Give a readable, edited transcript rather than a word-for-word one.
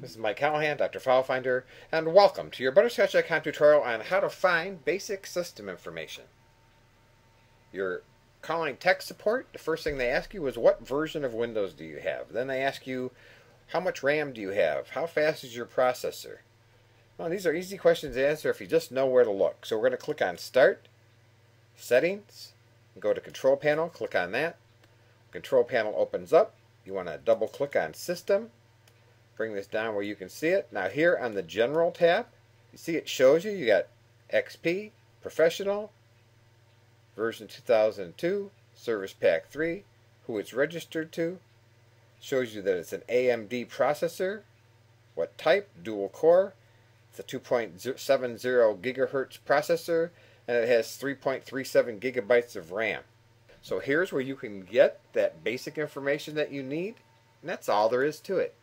This is Mike Callahan, Dr. FileFinder, and welcome to your Butterscotch.com tutorial on how to find basic system information. You're calling tech support. The first thing they ask you is what version of Windows do you have? Then they ask you how much RAM do you have? How fast is your processor? Well, these are easy questions to answer if you just know where to look. So we're going to click on Start, Settings, and go to Control Panel. Click on that. Control Panel opens up. You want to double click on System. Bring this down where you can see it. Now here on the General tab, you see it shows you got XP, Professional, version 2002, Service Pack 3, who it's registered to. Shows you that it's an AMD processor. What type? Dual core. It's a 2.70 gigahertz processor, and it has 3.37 gigabytes of RAM. So here's where you can get that basic information that you need, and that's all there is to it.